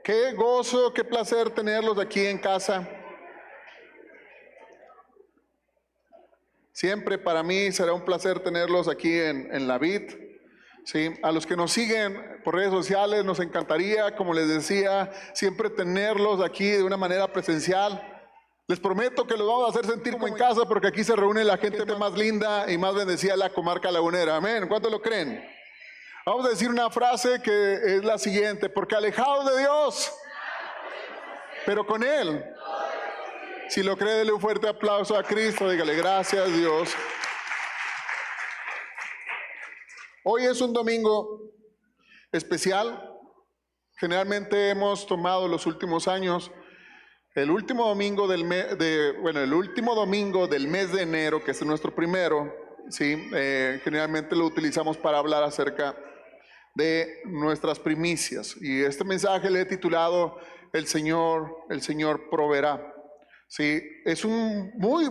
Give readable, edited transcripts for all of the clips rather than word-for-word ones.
Qué gozo, qué placer tenerlos aquí en casa. Siempre para mí será un placer tenerlos aquí en la vid. Sí, a los que nos siguen por redes sociales nos encantaría, como les decía, siempre tenerlos aquí de una manera presencial. Les prometo que los vamos a hacer sentir como en casa, porque aquí se reúne la gente más linda y más bendecida de la comarca lagunera. Amén. ¿Cuántos lo creen? Vamos a decir una frase que es la siguiente: porque alejados de Dios, pero con Él. Si lo cree, dele un fuerte aplauso a Cristo, dígale gracias Dios. Hoy es un domingo especial. Generalmente hemos tomado los últimos años el último domingo del mes el último domingo del mes de enero, que es nuestro primero. Sí, generalmente lo utilizamos para hablar acerca de nuestras primicias. Y este mensaje le he titulado El Señor proveerá. Sí, es un muy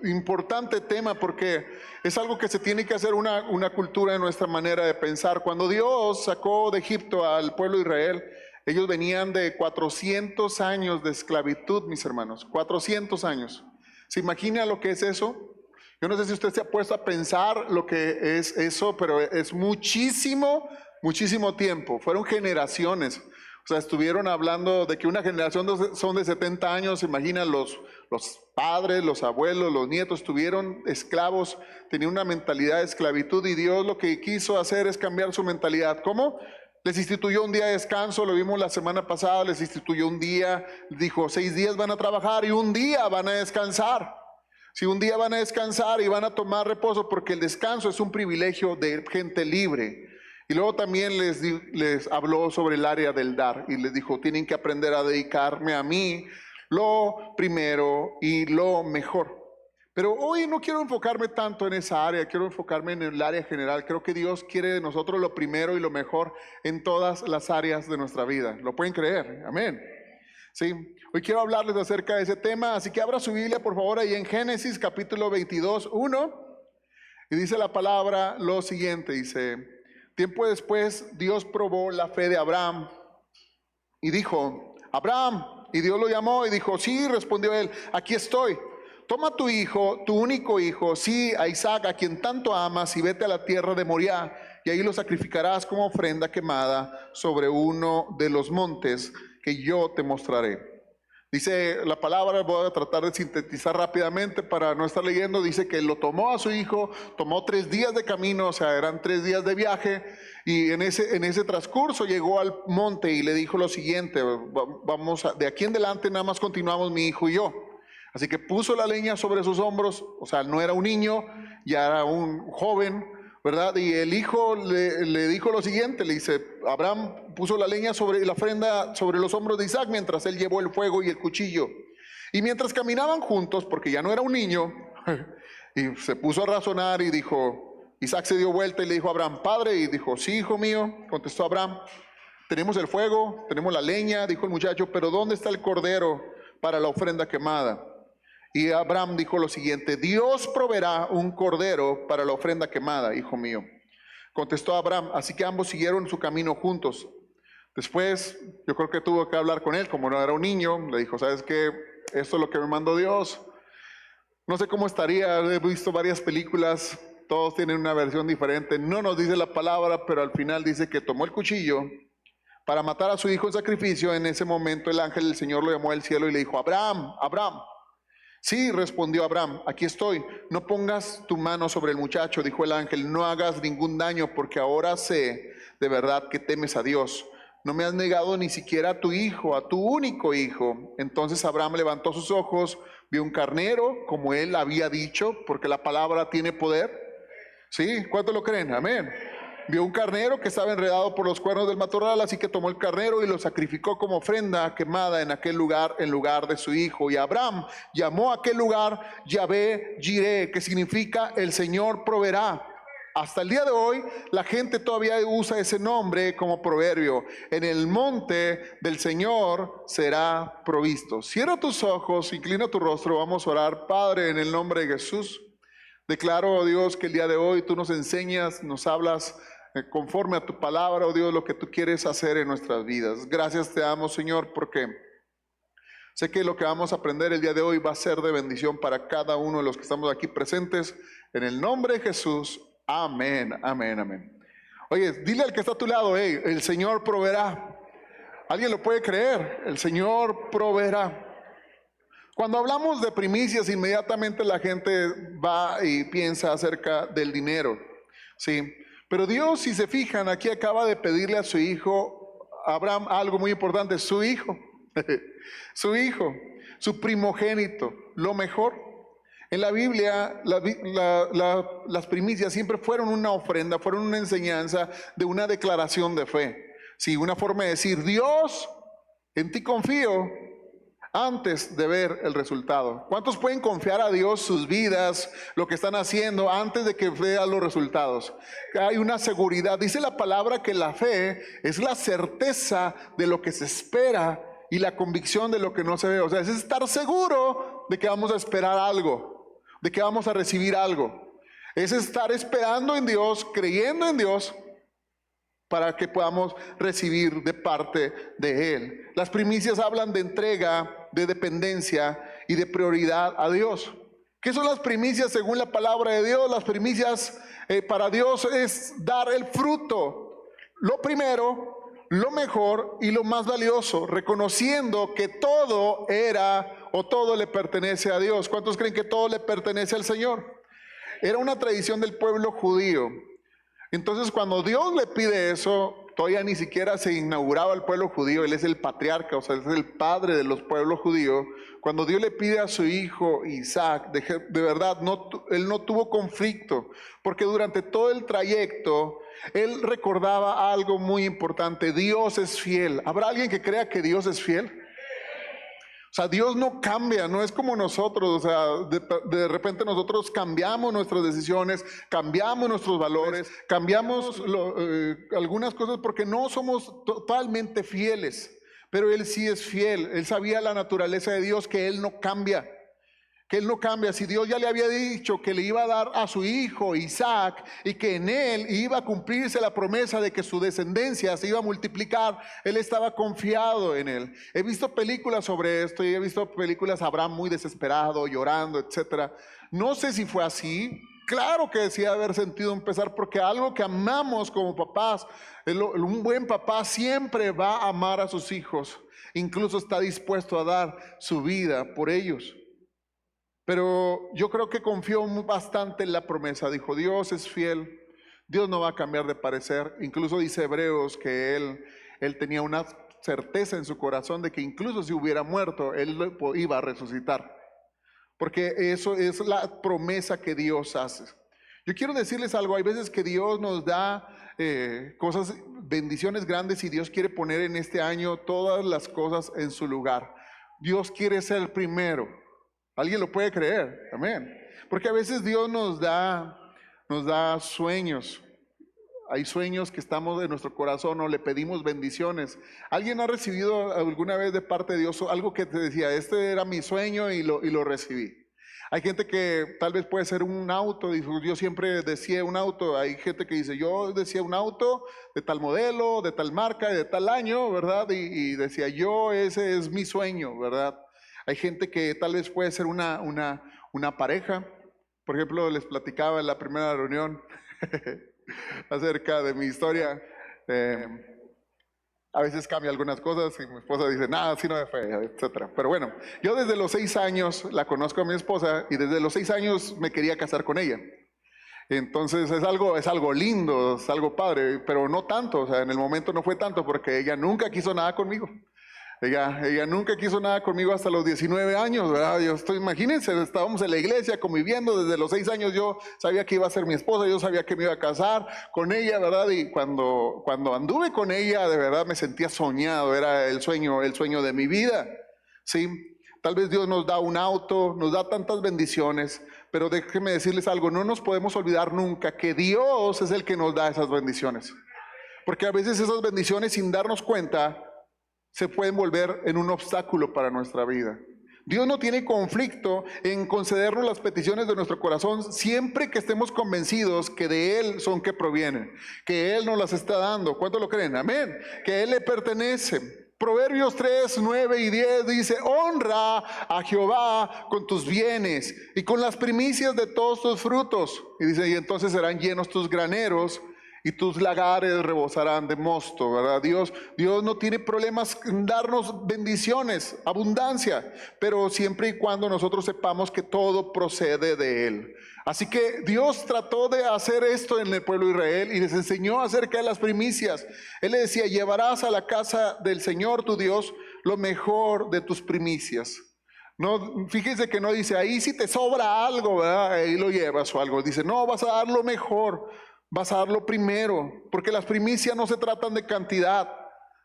importante tema, porque es algo que se tiene que hacer una cultura en nuestra manera de pensar. Cuando Dios sacó de Egipto al pueblo de Israel, ellos venían de 400 años de esclavitud, mis hermanos, 400 años. ¿Se imagina lo que es eso? Yo no sé si usted se ha puesto a pensar lo que es eso, pero es muchísimo tiempo. Fueron generaciones. O sea, estuvieron hablando de que una generación son de 70 años. Imagina los padres, los abuelos, los nietos estuvieron esclavos, tenían una mentalidad de esclavitud, y Dios lo que quiso hacer es cambiar su mentalidad. ¿Cómo? Les instituyó un día de descanso, lo vimos la semana pasada, les instituyó un día, dijo 6 días van a trabajar y un día van a descansar. Si un día van a descansar y van a tomar reposo, porque el descanso es un privilegio de gente libre. Y luego también les habló sobre el área del dar, y les dijo, tienen que aprender a dedicarme a mí lo primero y lo mejor. Pero hoy no quiero enfocarme tanto en esa área, quiero enfocarme en el área general. Creo que Dios quiere de nosotros lo primero y lo mejor en todas las áreas de nuestra vida. ¿Lo pueden creer? Amén. Sí, hoy quiero hablarles acerca de ese tema, así que abra su Biblia por favor ahí en Génesis capítulo 22, 1, y dice la palabra lo siguiente, dice: tiempo después Dios probó la fe de Abraham y dijo, Abraham, y Dios lo llamó y dijo, sí, respondió él, aquí estoy. Toma tu hijo, tu único hijo, sí, a Isaac, a quien tanto amas, y vete a la tierra de Moriah, y ahí lo sacrificarás como ofrenda quemada sobre uno de los montes que yo te mostraré. Dice la palabra, voy a tratar de sintetizar rápidamente para no estar leyendo. Dice que lo tomó a su hijo, tomó 3 días de camino, o sea, eran 3 días de viaje, y en ese transcurso llegó al monte y le dijo lo siguiente: de aquí en adelante nada más continuamos mi hijo y yo. Así que puso la leña sobre sus hombros, o sea, no era un niño, ya era un joven, ¿verdad? Y el hijo le dijo lo siguiente, le dice, Abraham puso la leña sobre la ofrenda sobre los hombros de Isaac, mientras él llevó el fuego y el cuchillo. Y mientras caminaban juntos, porque ya no era un niño, y se puso a razonar y dijo, Isaac se dio vuelta y le dijo a Abraham, padre, y dijo, sí, hijo mío, contestó Abraham, tenemos el fuego, tenemos la leña, dijo el muchacho, pero ¿dónde está el cordero para la ofrenda quemada? Y Abraham dijo lo siguiente, Dios proveerá un cordero para la ofrenda quemada, hijo mío. Contestó Abraham, así que ambos siguieron su camino juntos. Después, yo creo que tuvo que hablar con él, como no era un niño, le dijo, ¿sabes qué? Esto es lo que me mandó Dios. No sé cómo estaría, he visto varias películas, todos tienen una versión diferente, no nos dice la palabra, pero al final dice que tomó el cuchillo para matar a su hijo en sacrificio. En ese momento el ángel del Señor lo llamó del cielo y le dijo, Abraham, Abraham. Sí, respondió Abraham, aquí estoy. No pongas tu mano sobre el muchacho, dijo el ángel, no hagas ningún daño, porque ahora sé de verdad que temes a Dios. No me has negado ni siquiera a tu hijo, a tu único hijo. Entonces Abraham levantó sus ojos, vio un carnero, como él había dicho, porque la palabra tiene poder. ¿Sí? ¿Cuántos lo creen? Amén. Vio un carnero que estaba enredado por los cuernos del matorral, así que tomó el carnero y lo sacrificó como ofrenda quemada en aquel lugar, en lugar de su hijo. Y Abraham llamó a aquel lugar Yahvé Jireh, que significa el Señor proveerá. Hasta el día de hoy la gente todavía usa ese nombre como proverbio. En el monte del Señor será provisto. Cierra tus ojos, inclina tu rostro, vamos a orar. Padre, en el nombre de Jesús, declaro, Dios, que el día de hoy tú nos enseñas, nos hablas conforme a tu palabra, oh Dios, lo que tú quieres hacer en nuestras vidas. Gracias te damos, Señor, porque sé que lo que vamos a aprender el día de hoy va a ser de bendición para cada uno de los que estamos aquí presentes. En el nombre de Jesús, amén, amén, amén. Oye, dile al que está a tu lado, hey, el Señor proveerá. ¿Alguien lo puede creer? El Señor proveerá. Cuando hablamos de primicias, inmediatamente la gente va y piensa acerca del dinero, ¿sí? Pero Dios, si se fijan, aquí acaba de pedirle a su hijo Abraham algo muy importante, su hijo, su hijo, su primogénito, lo mejor. En la Biblia, las primicias siempre fueron una ofrenda, fueron una enseñanza de una declaración de fe. Sí, una forma de decir, Dios, en ti confío antes de ver el resultado. ¿Cuántos pueden confiar a Dios sus vidas, lo que están haciendo, antes de que vean los resultados? Hay una seguridad. Dice la palabra que la fe es la certeza de lo que se espera y la convicción de lo que no se ve. O sea, es estar seguro de que vamos a esperar algo, de que vamos a recibir algo. Es estar esperando en Dios, creyendo en Dios, para que podamos recibir de parte de Él. Las primicias hablan de entrega, de dependencia y de prioridad a Dios. ¿Qué son las primicias según la palabra de Dios? Las primicias para Dios es dar el fruto, lo primero, lo mejor y lo más valioso, reconociendo que todo era o todo le pertenece a Dios. ¿Cuántos creen que todo le pertenece al Señor? Era una tradición del pueblo judío. Entonces, cuando Dios le pide eso, todavía ni siquiera se inauguraba el pueblo judío. Él es el patriarca, o sea, es el padre de los pueblos judíos. Cuando Dios le pide a su hijo Isaac, de verdad, él no tuvo conflicto, porque durante todo el trayecto, él recordaba algo muy importante: Dios es fiel. ¿Habrá alguien que crea que Dios es fiel? O sea, Dios no cambia, no es como nosotros. O sea, de repente nosotros cambiamos nuestras decisiones, cambiamos nuestros valores, cambiamos algunas cosas porque no somos totalmente fieles. Pero Él sí es fiel. Él sabía la naturaleza de Dios, que Él no cambia. Que Él no cambia. Si Dios ya le había dicho que le iba a dar a su hijo Isaac y que en él iba a cumplirse la promesa de que su descendencia se iba a multiplicar, Él estaba confiado en él. He visto películas sobre esto y he visto películas Abraham muy desesperado, llorando, etcétera. No sé si fue así. Claro que decía haber sentido un pesar, porque algo que amamos como papás, un buen papá siempre va a amar a sus hijos, incluso está dispuesto a dar su vida por ellos. Pero yo creo que confió bastante en la promesa. Dijo, Dios es fiel, Dios no va a cambiar de parecer. Incluso dice Hebreos que él tenía una certeza en su corazón de que incluso si hubiera muerto, él iba a resucitar. Porque eso es la promesa que Dios hace. Yo quiero decirles algo: hay veces que Dios nos da cosas, bendiciones grandes, y Dios quiere poner en este año todas las cosas en su lugar. Dios quiere ser el primero. ¿Alguien lo puede creer? Amén. Porque a veces Dios nos da sueños. Hay sueños que estamos en nuestro corazón o le pedimos bendiciones. ¿Alguien ha recibido alguna vez de parte de Dios algo que te decía, este era mi sueño y lo recibí? Hay gente que tal vez puede ser un auto, dijo, yo siempre deseé un auto. Hay gente que dice, yo deseé un auto de tal modelo, de tal marca, de tal año, ¿verdad? Y decía, ese es mi sueño, ¿verdad? Hay gente que tal vez puede ser una pareja. Por ejemplo, les platicaba en la primera reunión acerca de mi historia. A veces cambia algunas cosas y mi esposa dice, nada, así no me fue, etc. Pero bueno, yo desde los 6 años la conozco a mi esposa y desde los 6 años me quería casar con ella. Entonces es algo lindo, es algo padre, pero no tanto. O sea, en el momento no fue tanto porque ella nunca quiso nada conmigo. Ella nunca quiso nada conmigo hasta los 19 años, ¿verdad? Imagínense, estábamos en la iglesia conviviendo desde los 6 años. Yo sabía que iba a ser mi esposa, yo sabía que me iba a casar con ella, ¿verdad? Y cuando anduve con ella, de verdad me sentía soñado, era el sueño de mi vida, ¿sí? Tal vez Dios nos da un auto, nos da tantas bendiciones, pero déjenme decirles algo, no nos podemos olvidar nunca que Dios es el que nos da esas bendiciones. Porque a veces esas bendiciones, sin darnos cuenta, se pueden volver en un obstáculo para nuestra vida. Dios no tiene conflicto en concedernos las peticiones de nuestro corazón siempre que estemos convencidos que de Él son que provienen, que Él nos las está dando. ¿Cuántos lo creen? Amén. Que a Él le pertenece. Proverbios 3, 9 y 10 dice: honra a Jehová con tus bienes y con las primicias de todos tus frutos. Y dice: y entonces serán llenos tus graneros y tus lagares rebosarán de mosto, ¿verdad? Dios no tiene problemas en darnos bendiciones, abundancia, pero siempre y cuando nosotros sepamos que todo procede de Él. Así que Dios trató de hacer esto en el pueblo de Israel y les enseñó acerca de las primicias. Él le decía: llevarás a la casa del Señor tu Dios lo mejor de tus primicias. No, fíjense que no dice: ahí si te sobra algo, ¿verdad?, ahí lo llevas o algo. Dice: no, vas a dar lo mejor. Vas a dar lo primero, porque las primicias no se tratan de cantidad,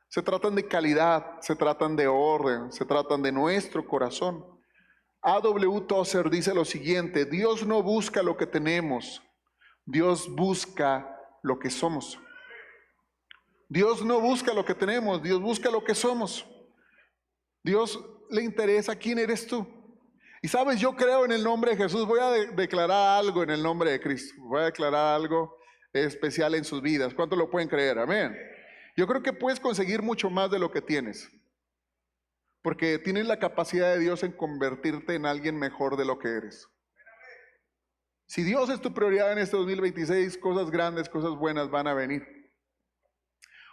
se tratan de calidad, se tratan de orden, se tratan de nuestro corazón. A.W. Tozer dice lo siguiente: Dios no busca lo que tenemos, Dios busca lo que somos. Dios no busca lo que tenemos, Dios busca lo que somos. Dios le interesa quién eres tú. Y sabes, yo creo en el nombre de Jesús. Voy a declarar algo en el nombre de Cristo. Voy a declarar algo especial en sus vidas. ¿Cuántos lo pueden creer? Amén. Yo creo que puedes conseguir mucho más de lo que tienes, porque tienes la capacidad de Dios en convertirte en alguien mejor de lo que eres. Si Dios es tu prioridad en este 2026, cosas grandes, cosas buenas van a venir.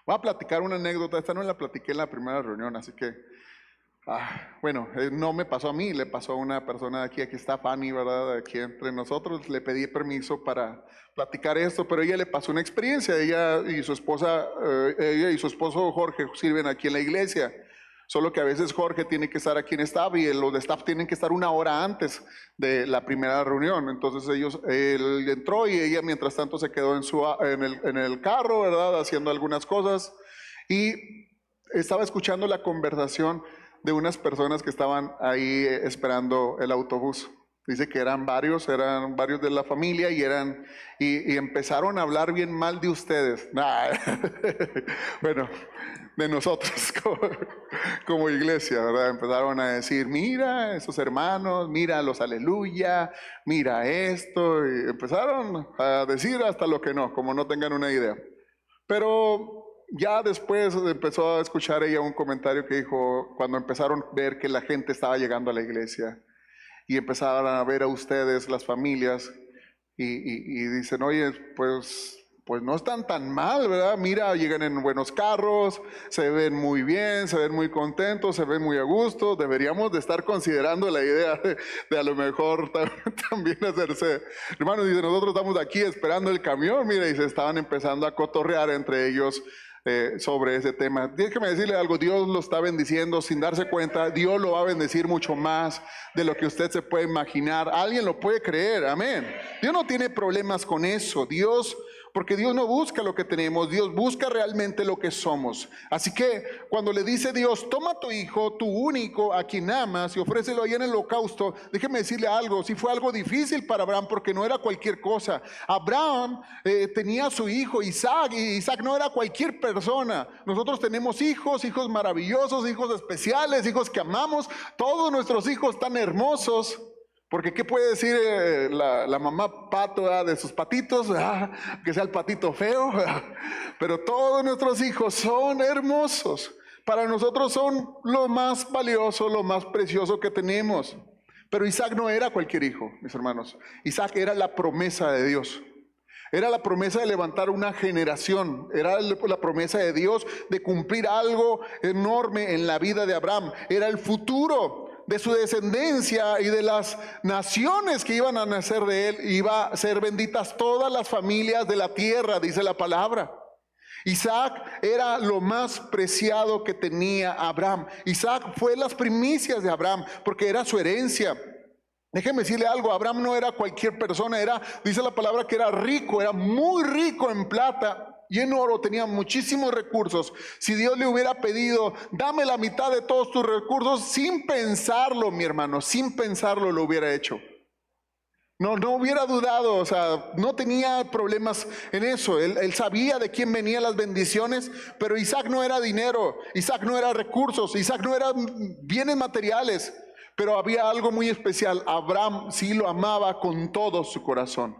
Voy a platicar una anécdota. Esta no la platiqué en la primera reunión, así que bueno, no me pasó a mí, le pasó a una persona de aquí está Fanny, ¿verdad? Aquí entre nosotros. Le pedí permiso para platicar esto, pero ella le pasó una experiencia. Ella y su esposo Jorge sirven aquí en la iglesia, solo que a veces Jorge tiene que estar aquí en staff y los de staff tienen que estar una hora antes de la primera reunión. Entonces él entró y ella mientras tanto se quedó en el carro, ¿verdad?, haciendo algunas cosas, y estaba escuchando la conversación de unas personas que estaban ahí esperando el autobús. Dice que eran varios de la familia y empezaron a hablar bien mal de ustedes. Bueno, de nosotros como iglesia, ¿verdad? Empezaron a decir: mira esos hermanos, mira los aleluya, mira esto, y empezaron a decir hasta lo que no, como no tengan una idea. Pero ya después empezó a escuchar ella un comentario que dijo, cuando empezaron a ver que la gente estaba llegando a la iglesia y empezaron a ver a ustedes, las familias, y dicen: oye, pues no están tan mal, ¿verdad? Mira, llegan en buenos carros, se ven muy bien, se ven muy contentos, se ven muy a gusto. Deberíamos de estar considerando la idea de a lo mejor también hacerse. Hermanos, dice: nosotros estamos aquí esperando el camión, mira, y se estaban empezando a cotorrear entre ellos sobre ese tema. Déjeme decirle algo: Dios lo está bendiciendo sin darse cuenta. Dios lo va a bendecir mucho más de lo que usted se puede imaginar. Alguien lo puede creer, amén. Dios no tiene problemas con eso. Porque Dios no busca lo que tenemos, Dios busca realmente lo que somos. Así que cuando le dice Dios: toma a tu hijo, tu único, a quien amas, y ofrécelo ahí en el holocausto, déjeme decirle algo: sí fue algo difícil para Abraham, porque no era cualquier cosa. Abraham tenía a su hijo Isaac, y Isaac no era cualquier persona. Nosotros tenemos hijos maravillosos, hijos especiales, hijos que amamos. Todos nuestros hijos tan hermosos. Porque ¿qué puede decir la mamá pato de sus patitos? Que sea el patito feo. Pero todos nuestros hijos son hermosos. Para nosotros son lo más valioso, lo más precioso que tenemos. Pero Isaac no era cualquier hijo, mis hermanos. Isaac era la promesa de Dios. Era la promesa de levantar una generación. Era la promesa de Dios de cumplir algo enorme en la vida de Abraham. Era el futuro de su descendencia y de las naciones que iban a nacer de él. Iba a ser benditas todas las familias de la tierra, dice la palabra. Isaac era lo más preciado que tenía Abraham. Isaac fue las primicias de Abraham porque era su herencia. Déjeme decirle algo: Abraham no era cualquier persona, dice la palabra que era rico, era muy rico en plata y en oro, tenía muchísimos recursos. Si Dios le hubiera pedido: dame la mitad de todos tus recursos, sin pensarlo, mi hermano, sin pensarlo lo hubiera hecho. No hubiera dudado, no tenía problemas en eso. Él sabía de quién venían las bendiciones, pero Isaac no era dinero, Isaac no era recursos, Isaac no era bienes materiales. Pero había algo muy especial. Abraham sí lo amaba con todo su corazón.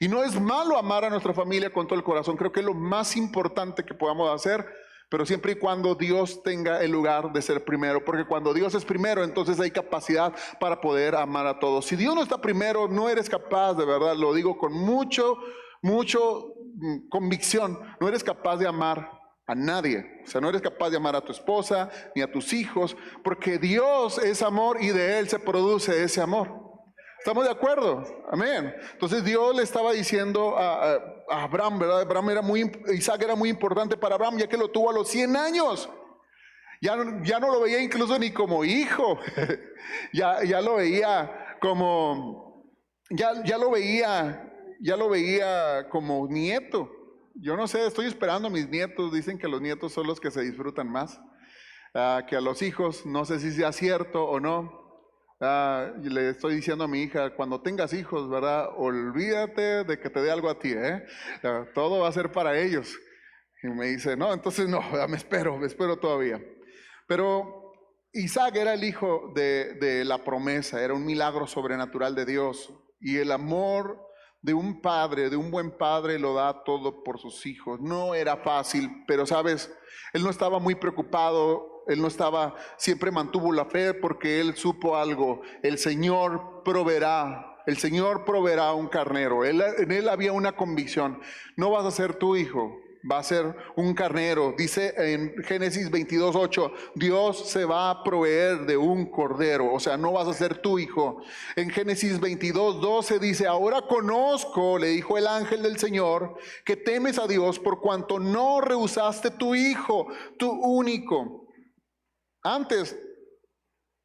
Y no es malo amar a nuestra familia con todo el corazón. Creo que es lo más importante que podamos hacer, pero siempre y cuando Dios tenga el lugar de ser primero. Porque cuando Dios es primero, entonces hay capacidad para poder amar a todos. Si Dios no está primero, no eres capaz, de verdad, lo digo con mucho convicción, no eres capaz de amar a nadie. O sea, no eres capaz de amar a tu esposa ni a tus hijos, porque Dios es amor y de Él se produce ese amor. ¿Estamos de acuerdo? Amén. Entonces Dios le estaba diciendo a Abraham, ¿verdad? Isaac era muy importante para Abraham, ya que lo tuvo a los 100 años. Ya no lo veía incluso ni como hijo. ya lo veía como, ya lo veía como nieto. Yo no sé, estoy esperando a mis nietos. Dicen que los nietos son los que se disfrutan más que a los hijos. No sé si sea cierto o no. Le estoy diciendo a mi hija, cuando tengas hijos, ¿verdad? Olvídate de que te dé algo a ti, todo va a ser para ellos. Y me dice, no, entonces no, me espero todavía. Pero Isaac era el hijo de la promesa, era un milagro sobrenatural de Dios. Y el amor de un padre, de un buen padre, lo da todo por sus hijos. No era fácil, pero sabes, él no estaba muy preocupado. Él no estaba, siempre mantuvo la fe porque él supo algo. El Señor proveerá un carnero. En él había una convicción. No vas a ser tu hijo, va a ser un carnero. Dice en Génesis 22:8, Dios se va a proveer de un cordero. O sea, no vas a ser tu hijo. En Génesis 22:12 dice, ahora conozco, le dijo el ángel del Señor, que temes a Dios por cuanto no rehusaste tu hijo, tu único. Antes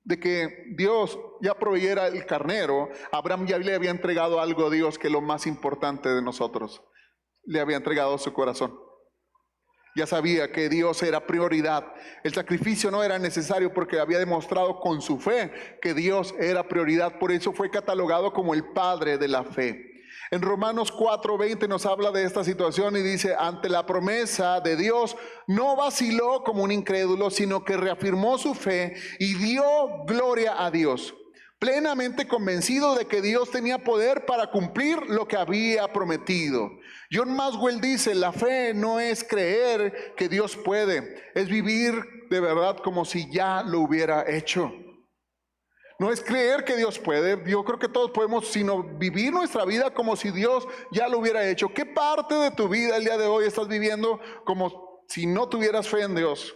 de que Dios ya proveyera el carnero, Abraham ya le había entregado algo a Dios, que es lo más importante de nosotros. Le había entregado su corazón. Ya sabía que Dios era prioridad. El sacrificio no era necesario porque había demostrado con su fe que Dios era prioridad. Por eso fue catalogado como el padre de la fe. En Romanos 4:20 nos habla de esta situación y dice, ante la promesa de Dios no vaciló como un incrédulo, sino que reafirmó su fe y dio gloria a Dios, plenamente convencido de que Dios tenía poder para cumplir lo que había prometido. John Maxwell dice, la fe no es creer que Dios puede, es vivir de verdad como si ya lo hubiera hecho. No es creer que Dios puede, yo creo que todos podemos, sino vivir nuestra vida como si Dios ya lo hubiera hecho. ¿Qué parte de tu vida el día de hoy estás viviendo como si no tuvieras fe en Dios?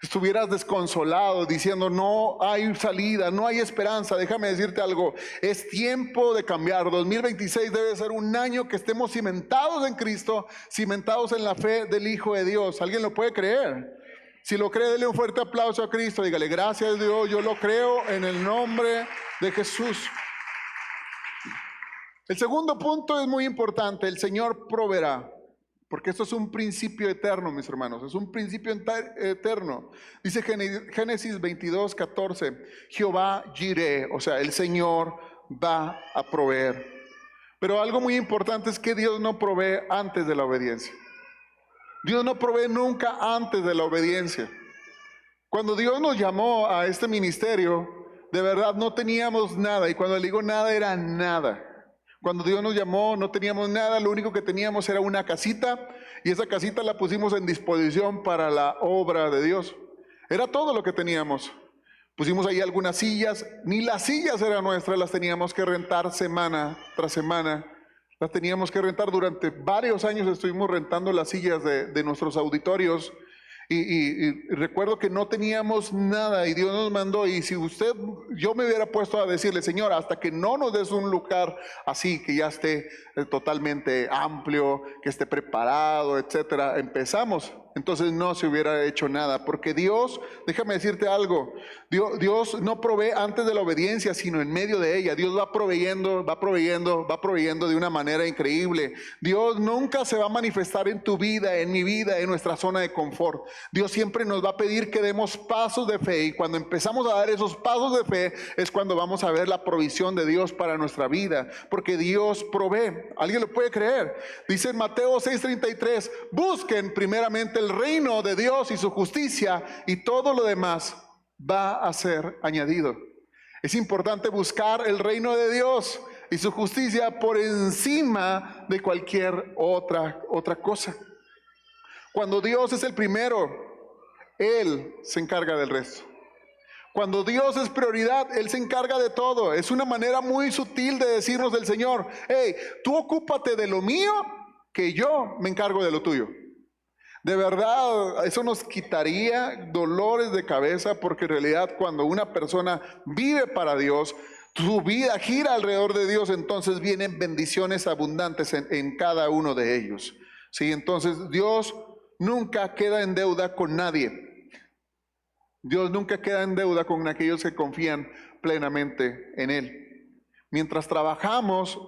Estuvieras desconsolado, diciendo no hay salida, no hay esperanza. Déjame decirte algo, es tiempo de cambiar. 2026 debe ser un año que estemos cimentados en Cristo, cimentados en la fe del Hijo de Dios. ¿Alguien lo puede creer? Si lo cree, dele un fuerte aplauso a Cristo. Dígale, gracias Dios, yo lo creo en el nombre de Jesús. El segundo punto es muy importante, el Señor proveerá. Porque esto es un principio eterno, mis hermanos, es un principio eterno. Dice Génesis 22:14, Jehová Jireh, o sea, el Señor va a proveer. Pero algo muy importante es que Dios no provee antes de la obediencia. Dios no provee nunca antes de la obediencia. Cuando Dios nos llamó a este ministerio, de verdad no teníamos nada. Y cuando le digo nada, era nada. Cuando Dios nos llamó, no teníamos nada. Lo único que teníamos era una casita. Y esa casita la pusimos en disposición para la obra de Dios. Era todo lo que teníamos. Pusimos ahí algunas sillas. Ni las sillas eran nuestras, las teníamos que rentar semana tras semana. Las teníamos que rentar. Durante varios años estuvimos rentando las sillas de nuestros auditorios. Y recuerdo que no teníamos nada y Dios nos mandó. Y si yo me hubiera puesto a decirle, Señor, hasta que no nos des un lugar así, que ya esté totalmente amplio, que esté preparado, etcétera, empezamos. Entonces no se hubiera hecho nada, porque Dios, déjame decirte algo, Dios no provee antes de la obediencia, sino en medio de ella. Dios va proveyendo de una manera increíble. Dios nunca se va a manifestar en tu vida, en mi vida, en nuestra zona de confort. Dios siempre nos va a pedir que demos pasos de fe, y cuando empezamos a dar esos pasos de fe es cuando vamos a ver la provisión de Dios para nuestra vida, porque Dios provee. ¿Alguien lo puede creer? Dice en Mateo 6:33, busquen primeramente el reino de Dios y su justicia, y todo lo demás va a ser añadido. Es importante buscar el reino de Dios y su justicia por encima de cualquier otra cosa. Cuando Dios es el primero, Él se encarga del resto. Cuando Dios es prioridad, Él se encarga de todo. Es una manera muy sutil de decirnos del Señor: hey, tú ocúpate de lo mío, que yo me encargo de lo tuyo. De verdad, eso nos quitaría dolores de cabeza, porque en realidad cuando una persona vive para Dios, su vida gira alrededor de Dios, entonces vienen bendiciones abundantes en cada uno de ellos. Sí, entonces Dios nunca queda en deuda con nadie. Dios nunca queda en deuda con aquellos que confían plenamente en Él. Mientras trabajamos,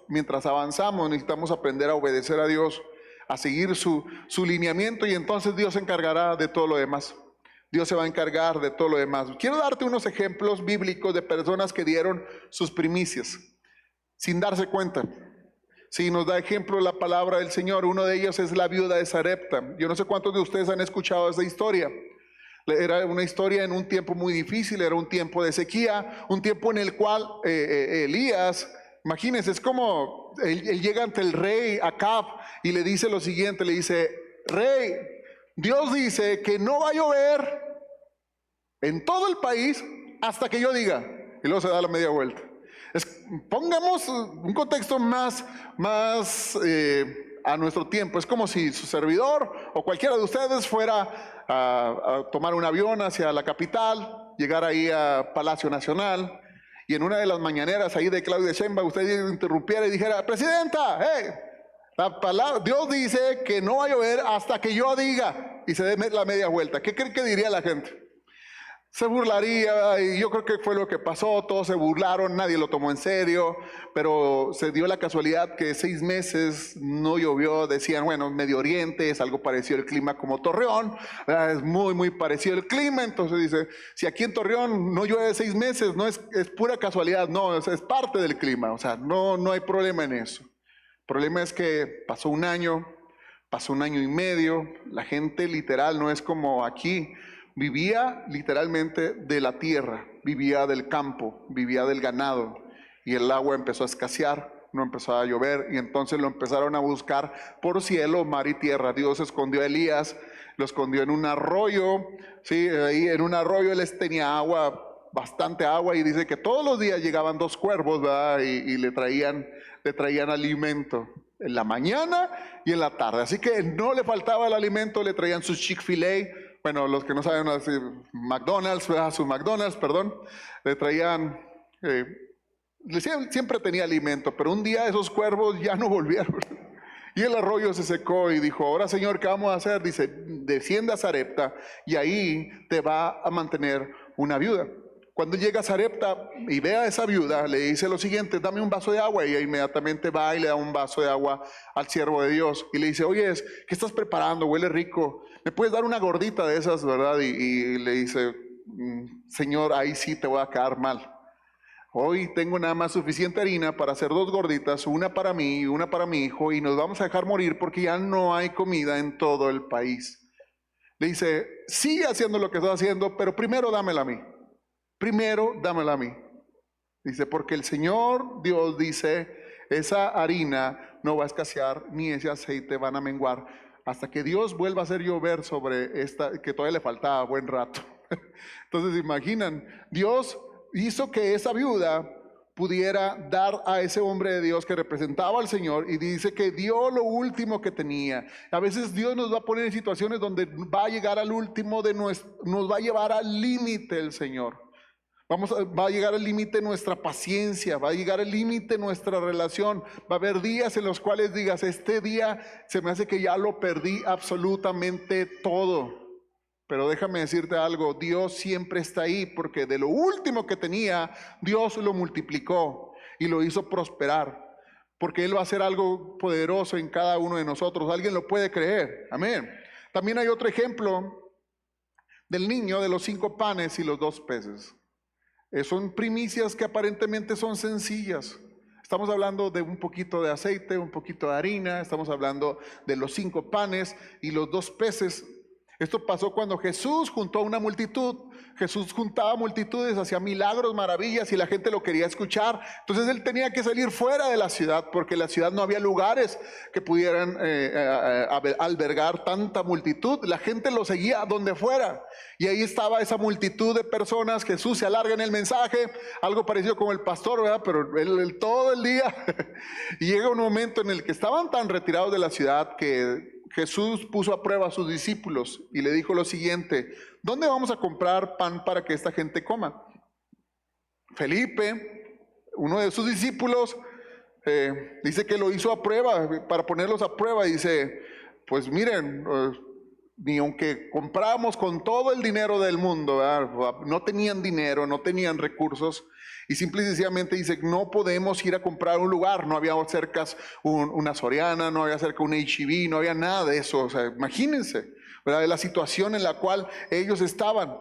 mientras avanzamos, necesitamos aprender a obedecer a Dios, a seguir su lineamiento, y entonces Dios se encargará de todo lo demás. Dios se va a encargar de todo lo demás. Quiero darte unos ejemplos bíblicos de personas que dieron sus primicias sin darse cuenta. Sí, nos da ejemplo la palabra del Señor. Uno de ellos es la viuda de Sarepta. Yo no sé cuántos de ustedes han escuchado esa historia. Era una historia en un tiempo muy difícil, era un tiempo de sequía, un tiempo en el cual Elías, imagínense, es como él llega ante el rey Acab y le dice lo siguiente, le dice: rey, Dios dice que no va a llover en todo el país hasta que yo diga. Y luego se da la media vuelta. Pongamos un contexto más a nuestro tiempo. Es como si su servidor o cualquiera de ustedes fuera a tomar un avión hacia la capital, llegar ahí a Palacio Nacional, y en una de las mañaneras ahí de Claudia Sheinbaum usted interrumpiera y dijera: presidenta, Dios dice que no va a llover hasta que yo diga, y se dé la media vuelta. ¿Qué creen que diría la gente? Se burlaría, y yo creo que fue lo que pasó. Todos se burlaron, nadie lo tomó en serio, pero se dio la casualidad que 6 meses no llovió. Decían, bueno, Medio Oriente, es algo parecido el clima como Torreón, es muy parecido el clima. Entonces dice, si aquí en Torreón no llueve 6 meses, no es pura casualidad, no, es parte del clima, o sea, no hay problema en eso. El problema es que pasó un año y medio, la gente literal no es como aquí. Vivía literalmente de la tierra, vivía del campo, vivía del ganado, y el agua empezó a escasear, no empezó a llover, y entonces lo empezaron a buscar por cielo, mar y tierra. Dios escondió a Elías, lo escondió en un arroyo, ¿sí? Ahí en un arroyo él tenía agua, bastante agua, y dice que todos los días llegaban 2 cuervos, ¿verdad? Y le traían alimento en la mañana y en la tarde. Así que no le faltaba el alimento, le traían sus Chick-fil-A. Bueno, los que no saben decir McDonald's, su McDonald's, perdón, le traían, siempre tenía alimento, pero un día esos cuervos ya no volvieron. Y el arroyo se secó y dijo: ahora, Señor, ¿qué vamos a hacer? Dice: desciende a Sarepta y ahí te va a mantener una viuda. Cuando llega a Sarepta y ve a esa viuda, le dice lo siguiente: dame un vaso de agua. Y ella inmediatamente va y le da un vaso de agua al siervo de Dios. Y le dice: oye, ¿qué estás preparando? Huele rico. ¿Me puedes dar una gordita de esas, verdad? Y le dice: Señor, ahí sí te voy a quedar mal. Hoy tengo nada más suficiente harina para hacer 2 gorditas, una para mí y una para mi hijo, y nos vamos a dejar morir porque ya no hay comida en todo el país. Le dice: sigue haciendo lo que estás haciendo, pero primero dámela a mí. Primero dámela a mí. Dice: porque el Señor Dios dice, esa harina no va a escasear, ni ese aceite van a menguar, hasta que Dios vuelva a hacer llover sobre esta, que todavía le faltaba buen rato. Entonces, imaginan, Dios hizo que esa viuda pudiera dar a ese hombre de Dios que representaba al Señor, y dice que dio lo último que tenía. A veces Dios nos va a poner en situaciones donde va a llegar al último nos va a llevar al límite el Señor. Va a llegar al límite nuestra paciencia, va a llegar al límite nuestra relación. Va a haber días en los cuales digas: este día se me hace que ya lo perdí absolutamente todo. Pero déjame decirte algo: Dios siempre está ahí, porque de lo último que tenía, Dios lo multiplicó y lo hizo prosperar, porque Él va a hacer algo poderoso en cada uno de nosotros. ¿Alguien lo puede creer? Amén. También hay otro ejemplo del niño de los 5 panes y los 2 peces. Son primicias que aparentemente son sencillas. Estamos hablando de un poquito de aceite, un poquito de harina, estamos hablando de los 5 panes y los 2 peces. Esto pasó cuando Jesús juntó a una multitud. Jesús juntaba multitudes, hacía milagros, maravillas y la gente lo quería escuchar. Entonces él tenía que salir fuera de la ciudad porque en la ciudad no había lugares que pudieran albergar tanta multitud. La gente lo seguía donde fuera. Y ahí estaba esa multitud de personas. Jesús se alarga en el mensaje, algo parecido como el pastor, ¿verdad? Pero él todo el día. Y llega un momento en el que estaban tan retirados de la ciudad que Jesús puso a prueba a sus discípulos y le dijo lo siguiente: ¿dónde vamos a comprar pan para que esta gente coma? Felipe, uno de sus discípulos, dice que lo hizo a prueba, para ponerlos a prueba. Dice, pues miren, ni aunque compramos con todo el dinero del mundo, ¿verdad? No tenían dinero, no tenían recursos. Y simple y sencillamente dice, no podemos ir a comprar un lugar. No había cerca una Soriana, no había cerca un H-E-B, no había nada de eso. O sea, imagínense, ¿verdad?, de la situación en la cual ellos estaban.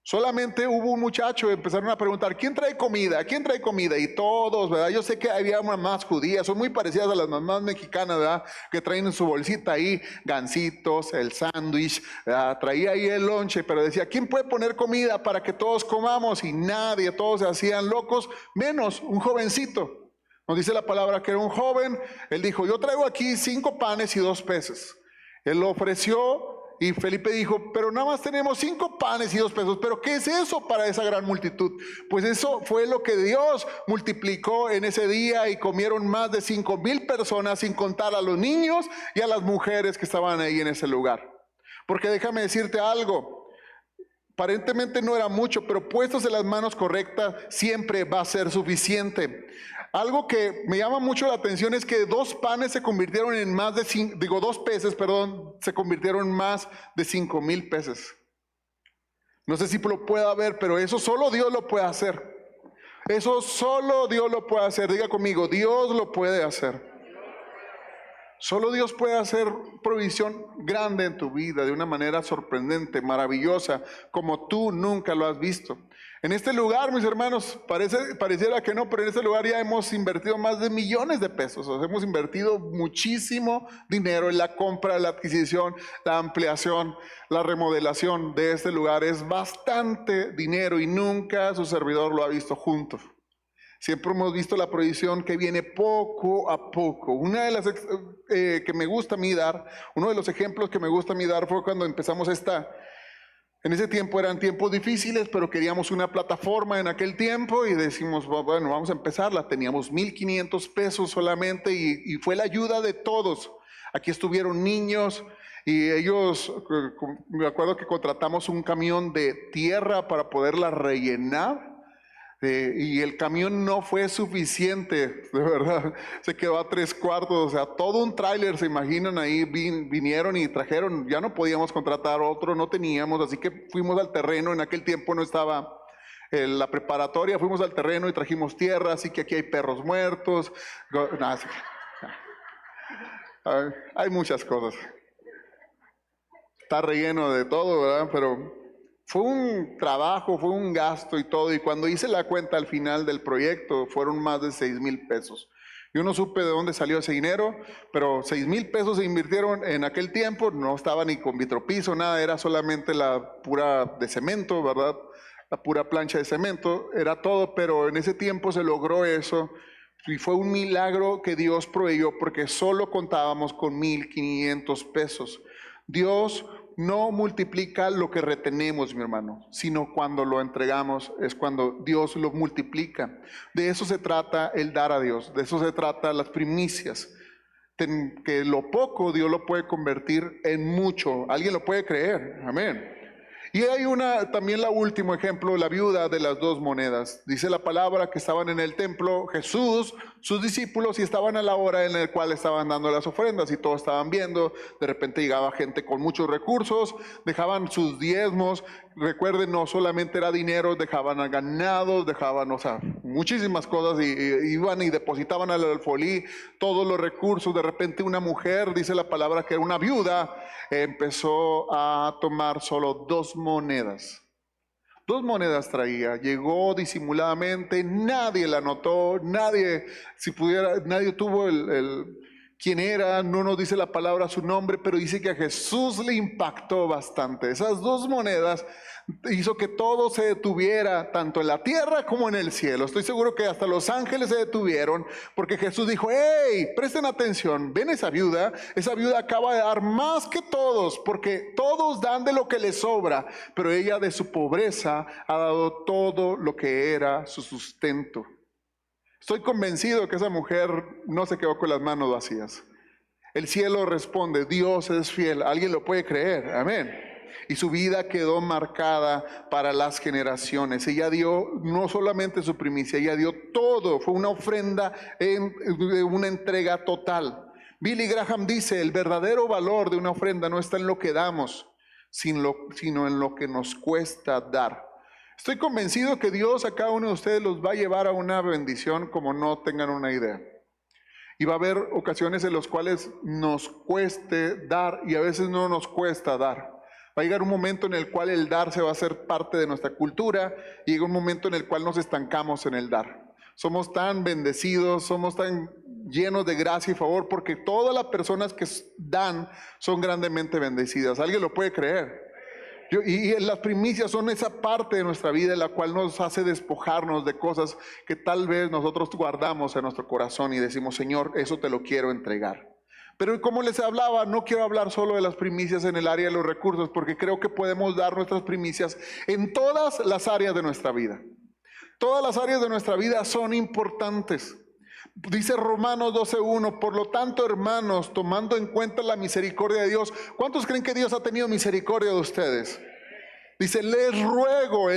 Solamente hubo un muchacho, empezaron a preguntar, ¿quién trae comida? ¿Quién trae comida? Y todos, ¿verdad? Yo sé que había mamás judías, son muy parecidas a las mamás mexicanas, ¿verdad?, que traen en su bolsita ahí gancitos, el sándwich, ¿verdad? Traía ahí el lonche, pero decía, ¿quién puede poner comida para que todos comamos? Y nadie, todos se hacían locos, menos un jovencito. Nos dice la palabra que era un joven. Él dijo, yo traigo aquí 5 panes y 2 peces. Él lo ofreció. Y Felipe dijo, pero nada más tenemos 5 panes y 2 pesos. ¿Pero qué es eso para esa gran multitud? Pues eso fue lo que Dios multiplicó en ese día y comieron más de 5,000 personas, sin contar a los niños y a las mujeres que estaban ahí en ese lugar. Porque déjame decirte algo, aparentemente no era mucho, pero puestos en las manos correctas siempre va a ser suficiente. Algo que me llama mucho la atención es que 2 panes se convirtieron en más de 2 peces, perdón, se convirtieron en más de 5,000 peces. No sé si lo pueda ver, pero eso solo Dios lo puede hacer. Eso solo Dios lo puede hacer. Diga conmigo, Dios lo puede hacer. Solo Dios puede hacer provisión grande en tu vida de una manera sorprendente, maravillosa, como tú nunca lo has visto. En este lugar, mis hermanos, pareciera que no, pero en este lugar ya hemos invertido más de millones de pesos. O sea, hemos invertido muchísimo dinero en la compra, la adquisición, la ampliación, la remodelación de este lugar. Es bastante dinero y nunca su servidor lo ha visto junto. Siempre hemos visto la provisión que viene poco a poco. Una de las que me gusta a mí dar, uno de los ejemplos que me gusta a mí dar fue cuando empezamos en ese tiempo eran tiempos difíciles, pero queríamos una plataforma en aquel tiempo y decimos, bueno, vamos a empezarla. Teníamos 1,500 pesos solamente y fue la ayuda de todos. Aquí estuvieron niños y ellos, me acuerdo que contratamos un camión de tierra para poderla rellenar. Y el camión no fue suficiente, de verdad, se quedó a 3/4, o sea, todo un tráiler, se imaginan ahí, vinieron y trajeron, ya no podíamos contratar otro, no teníamos, así que fuimos al terreno, en aquel tiempo no estaba la preparatoria, fuimos al terreno y trajimos tierra, así que aquí hay perros muertos, hay muchas cosas, está relleno de todo, ¿verdad? Pero fue un trabajo, fue un gasto y todo, y cuando hice la cuenta al final del proyecto fueron más de 6,000 pesos. Yo no supe de dónde salió ese dinero, pero 6,000 pesos se invirtieron en aquel tiempo, no estaba ni con vitropiso, nada, era solamente la pura de cemento, ¿verdad? La pura plancha de cemento, era todo, pero en ese tiempo se logró eso, y fue un milagro que Dios proveyó porque solo contábamos con 1,500 pesos. Dios no multiplica lo que retenemos, mi hermano, sino cuando lo entregamos es cuando Dios lo multiplica. De eso se trata el dar a Dios, de eso se trata las primicias, que lo poco Dios lo puede convertir en mucho. ¿Alguien lo puede creer? Amén. Y hay también el último ejemplo, la viuda de las 2 monedas. Dice la palabra que estaban en el templo Jesús, sus discípulos, y estaban a la hora en la cual estaban dando las ofrendas y todos estaban viendo. De repente llegaba gente con muchos recursos, dejaban sus diezmos. Recuerden, no solamente era dinero, dejaban a ganados, dejaban, o sea, muchísimas cosas, y iban y depositaban al alfolí todos los recursos. De repente una mujer, dice la palabra que era una viuda, empezó a tomar solo 2 monedas. 2 monedas traía, llegó disimuladamente, nadie la notó, nadie tuvo quién era, no nos dice la palabra su nombre, pero dice que a Jesús le impactó bastante. Esas dos monedas hizo que todo se detuviera, tanto en la tierra como en el cielo. Estoy seguro que hasta los ángeles se detuvieron, porque Jesús dijo: hey, presten atención, ven esa viuda acaba de dar más que todos, porque todos dan de lo que les sobra, pero ella de su pobreza ha dado todo lo que era su sustento. Estoy convencido que esa mujer no se quedó con las manos vacías. El cielo responde: Dios es fiel. ¿Alguien lo puede creer? Amén. Y su vida quedó marcada para las generaciones. Ella dio no solamente su primicia, ella dio todo. Fue una ofrenda, una entrega total. Billy Graham dice: el verdadero valor de una ofrenda no está en lo que damos, sino en lo que nos cuesta dar. Estoy convencido que Dios a cada uno de ustedes los va a llevar a una bendición como no tengan una idea. Y va a haber ocasiones en las cuales nos cueste dar, y a veces no nos cuesta dar. Va a llegar un momento en el cual el dar se va a hacer parte de nuestra cultura, y llega un momento en el cual nos estancamos en el dar. Somos tan bendecidos, somos tan llenos de gracia y favor, porque todas las personas que dan son grandemente bendecidas. ¿Alguien lo puede creer? Y las primicias son esa parte de nuestra vida en la cual nos hace despojarnos de cosas que tal vez nosotros guardamos en nuestro corazón y decimos: Señor, eso te lo quiero entregar. Pero como les hablaba, no quiero hablar solo de las primicias en el área de los recursos, porque creo que podemos dar nuestras primicias en todas las áreas de nuestra vida. Todas las áreas de nuestra vida son importantes. Dice Romanos 12:1: por lo tanto, hermanos, tomando en cuenta la misericordia de Dios. ¿Cuántos creen que Dios ha tenido misericordia de ustedes? Dice: les ruego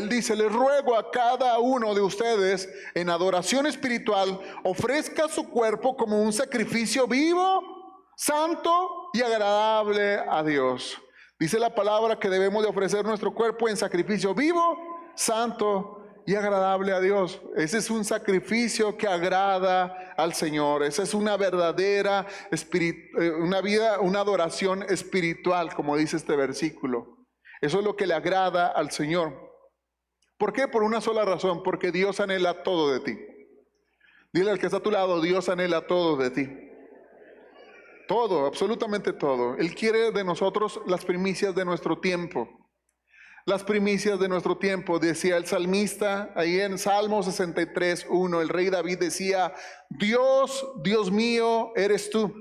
a cada uno de ustedes en adoración espiritual, ofrezca su cuerpo como un sacrificio vivo, santo y agradable a Dios. Dice la palabra que debemos de ofrecer nuestro cuerpo en sacrificio vivo, santo y agradable a Dios. Ese es un sacrificio que agrada al Señor. Esa es una verdadera una adoración espiritual, como dice este versículo. Eso es lo que le agrada al Señor. ¿Por qué? Por una sola razón: porque Dios anhela todo de ti. Dile al que está a tu lado: Dios anhela todo de ti. Todo, absolutamente todo. Él quiere de nosotros las primicias de nuestro tiempo. Las primicias de nuestro tiempo. Decía el salmista ahí en Salmo 63:1, el rey David decía: Dios, Dios mío, eres tú,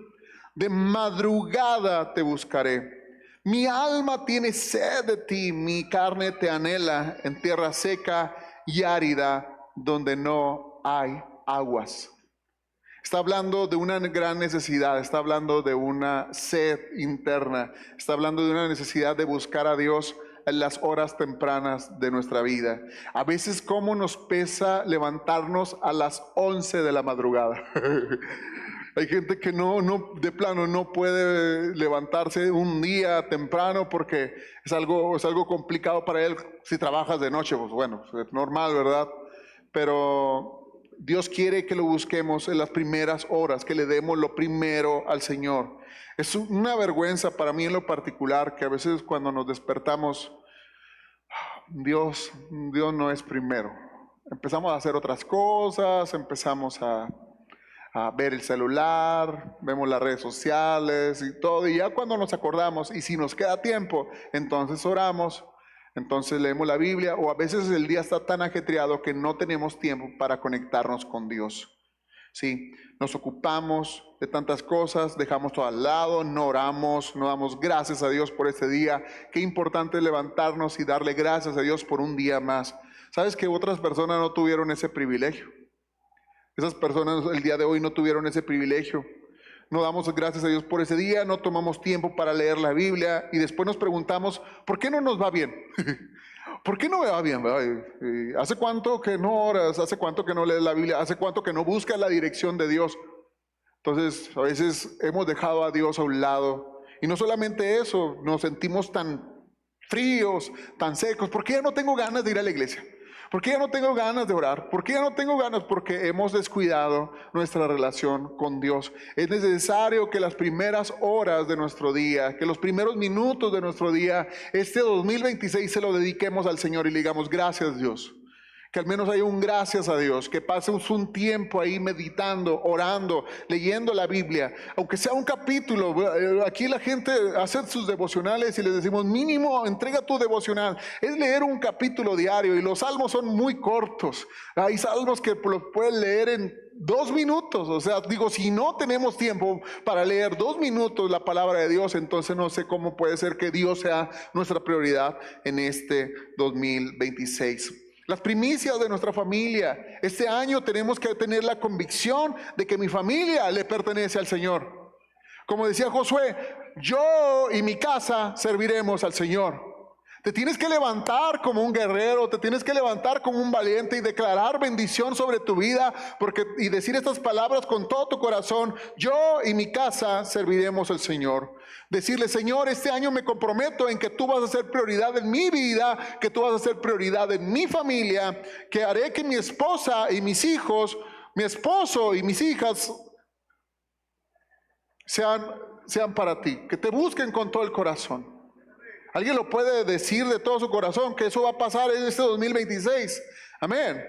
de madrugada te buscaré. Mi alma tiene sed de ti, mi carne te anhela en tierra seca y árida, donde no hay aguas. Está hablando de una gran necesidad, está hablando de una sed interna, está hablando de una necesidad de buscar a Dios en las horas tempranas de nuestra vida. A veces cómo nos pesa levantarnos a las 11 de la madrugada. Hay gente que de plano no puede levantarse un día temprano porque es algo complicado para él. Si trabajas de noche, pues bueno, es normal, ¿verdad? Pero Dios quiere que lo busquemos en las primeras horas, que le demos lo primero al Señor. Es una vergüenza para mí en lo particular que a veces cuando nos despertamos, Dios no es primero. Empezamos a hacer otras cosas, empezamos a ver el celular, vemos las redes sociales y todo, y ya cuando nos acordamos, y si nos queda tiempo, entonces oramos, entonces leemos la Biblia, o a veces el día está tan ajetreado que no tenemos tiempo para conectarnos con Dios. Sí, nos ocupamos de tantas cosas, dejamos todo al lado, no oramos, no damos gracias a Dios por este día. Qué importante es levantarnos y darle gracias a Dios por un día más. ¿Sabes que otras personas no tuvieron ese privilegio? Esas personas el día de hoy no tuvieron ese privilegio. No damos gracias a Dios por ese día, no tomamos tiempo para leer la Biblia y después nos preguntamos: ¿por qué no nos va bien? ¿Por qué no me va bien? ¿Hace cuánto que no oras? ¿Hace cuánto que no lees la Biblia? ¿Hace cuánto que no buscas la dirección de Dios? Entonces, a veces hemos dejado a Dios a un lado. Y no solamente eso, nos sentimos tan fríos, tan secos. ¿Por qué ya no tengo ganas de ir a la iglesia? ¿Por qué ya no tengo ganas de orar? ¿Por qué ya no tengo ganas? Porque hemos descuidado nuestra relación con Dios. Es necesario que las primeras horas de nuestro día, que los primeros minutos de nuestro día, este 2026 se lo dediquemos al Señor y le digamos: gracias Dios. Que al menos haya un gracias a Dios, que pases un tiempo ahí meditando, orando, leyendo la Biblia, aunque sea un capítulo. Aquí la gente hace sus devocionales y les decimos, mínimo, entrega tu devocional. Es leer un capítulo diario, y los salmos son muy cortos. Hay salmos que los puedes leer en 2 minutos. O sea, digo, si no tenemos tiempo para leer 2 minutos la palabra de Dios, entonces no sé cómo puede ser que Dios sea nuestra prioridad en este 2026. Las primicias de nuestra familia. Este año tenemos que tener la convicción de que mi familia le pertenece al Señor. Como decía Josué, yo y mi casa serviremos al Señor. Te tienes que levantar como un guerrero, te tienes que levantar como un valiente y declarar bendición sobre tu vida, y decir estas palabras con todo tu corazón: yo y mi casa serviremos al Señor. Decirle: Señor, este año me comprometo en que tú vas a ser prioridad en mi vida, que tú vas a ser prioridad en mi familia, que haré que mi esposa y mis hijos, mi esposo y mis hijas sean para ti, que te busquen con todo el corazón. ¿Alguien lo puede decir de todo su corazón que eso va a pasar en este 2026? Amén.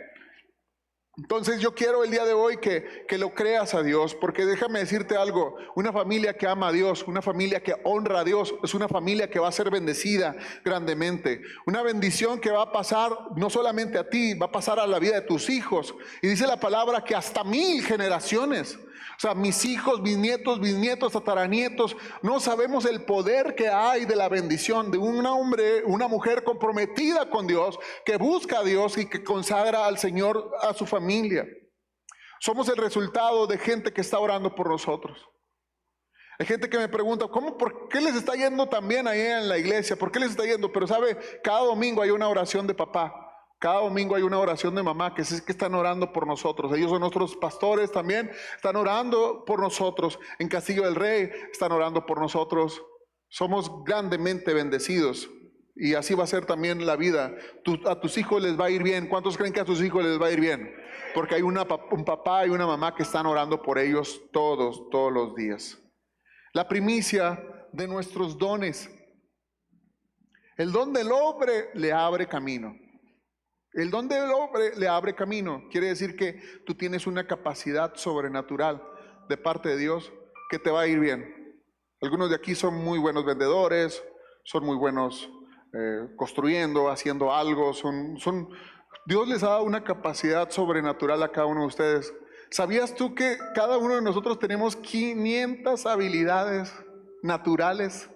Entonces yo quiero el día de hoy que lo creas a Dios, porque déjame decirte algo: una familia que ama a Dios, una familia que honra a Dios, es una familia que va a ser bendecida grandemente. Una bendición que va a pasar no solamente a ti, va a pasar a la vida de tus hijos. Y dice la palabra que hasta 1000 generaciones. O sea, mis hijos, bisnietos, tataranietos. No sabemos el poder que hay de la bendición de un hombre, una mujer comprometida con Dios, que busca a Dios y que consagra al Señor a su familia. Somos el resultado de gente que está orando por nosotros. Hay gente que me pregunta, ¿por qué les está yendo tan bien ahí en la iglesia? ¿Por qué les está yendo? Pero sabe, cada domingo hay una oración de papá. Cada domingo hay una oración de mamá que es que están orando por nosotros. Ellos son nuestros pastores también, están orando por nosotros. En Castillo del Rey están orando por nosotros. Somos grandemente bendecidos. Y así va a ser también la vida. A tus hijos les va a ir bien. ¿Cuántos creen que a tus hijos les va a ir bien? Porque hay un papá y una mamá que están orando por ellos todos los días. La primicia de nuestros dones. El don del hombre le abre camino. El don del hombre le abre camino. Quiere decir que tú tienes una capacidad sobrenatural de parte de Dios que te va a ir bien. Algunos de aquí son muy buenos vendedores, son muy buenos construyendo, haciendo algo. Dios les ha dado una capacidad sobrenatural a cada uno de ustedes. ¿Sabías tú que cada uno de nosotros tenemos 500 habilidades naturales